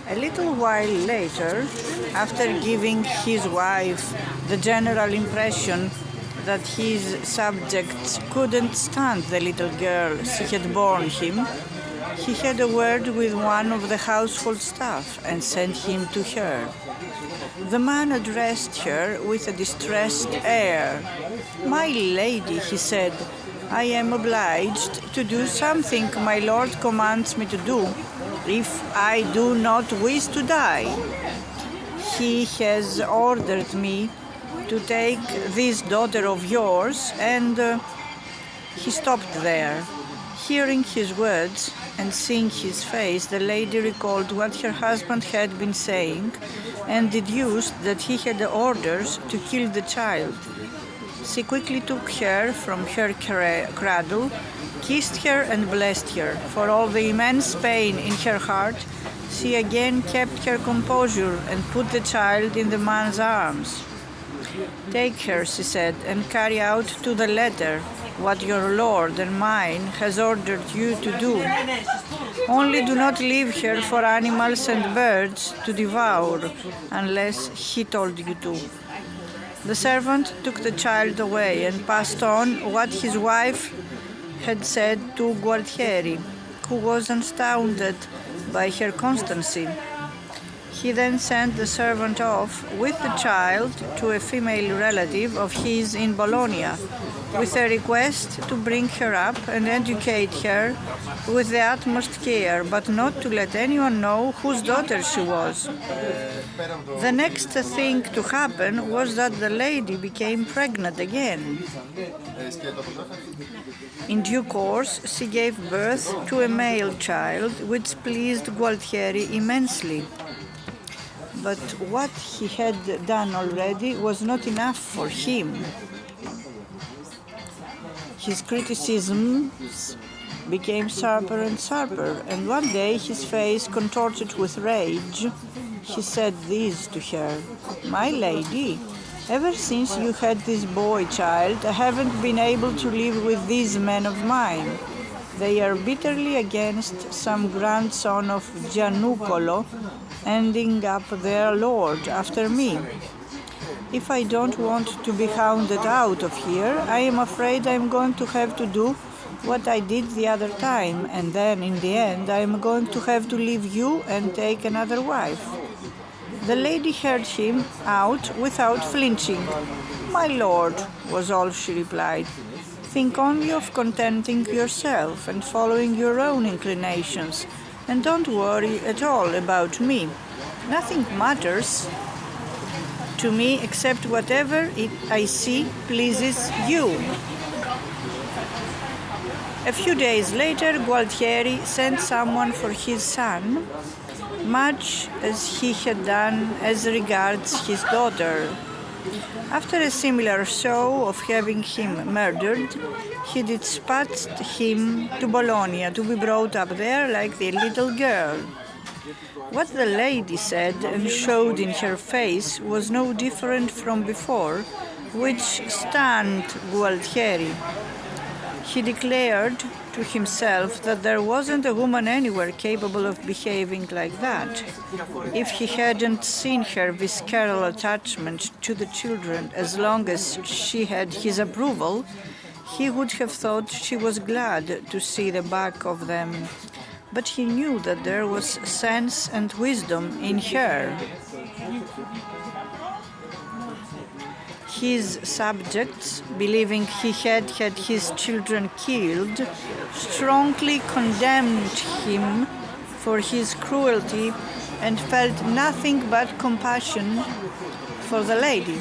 A little while later, after giving his wife the general impression that his subjects couldn't stand the little girl she had borne him, he had a word with one of the household staff and sent him to her. The man addressed her with a distressed air. "My lady," he said, "I am obliged to do something my lord commands me to do, if I do not wish to die. He has ordered me to take this daughter of yours and..." He stopped there. Hearing his words and seeing his face, the lady recalled what her husband had been saying and deduced that he had orders to kill the child. She quickly took her from her cradle, kissed her and blessed her. For all the immense pain in her heart, she again kept her composure and put the child in the man's arms. "Take her," she said, "and carry out to the letter what your lord and mine has ordered you to do. Only do not leave her for animals and birds to devour, unless he told you to." The servant took the child away and passed on what his wife had said to Gualtieri, who was astounded by her constancy. He then sent the servant off with the child to a female relative of his in Bologna, with a request to bring her up and educate her with the utmost care, but not to let anyone know whose daughter she was. The next thing to happen was that the lady became pregnant again. In due course, she gave birth to a male child, which pleased Gualtieri immensely. But what he had done already was not enough for him. His criticisms became sharper and sharper, and one day, his face contorted with rage, he said this to her: "My lady, ever since you had this boy child, I haven't been able to live with these men of mine. They are bitterly against some grandson of Giannucolo ending up their lord after me. If I don't want to be hounded out of here, I am afraid I am going to have to do what I did the other time, and then in the end I am going to have to leave you and take another wife." The lady heard him out without flinching. "My lord," was all she replied, "think only of contenting yourself and following your own inclinations, and don't worry at all about me. Nothing matters to me except whatever I see pleases you." A few days later, Gualtieri sent someone for his son, much as he had done as regards his daughter. After a similar show of having him murdered, he dispatched him to Bologna to be brought up there like the little girl. What the lady said and showed in her face was no different from before, which stunned Gualtieri. He declared to himself that there wasn't a woman anywhere capable of behaving like that. If he hadn't seen her visceral attachment to the children as long as she had his approval, he would have thought she was glad to see the back of them. But he knew that there was sense and wisdom in her. His subjects, believing he had had his children killed, strongly condemned him for his cruelty and felt nothing but compassion for the lady.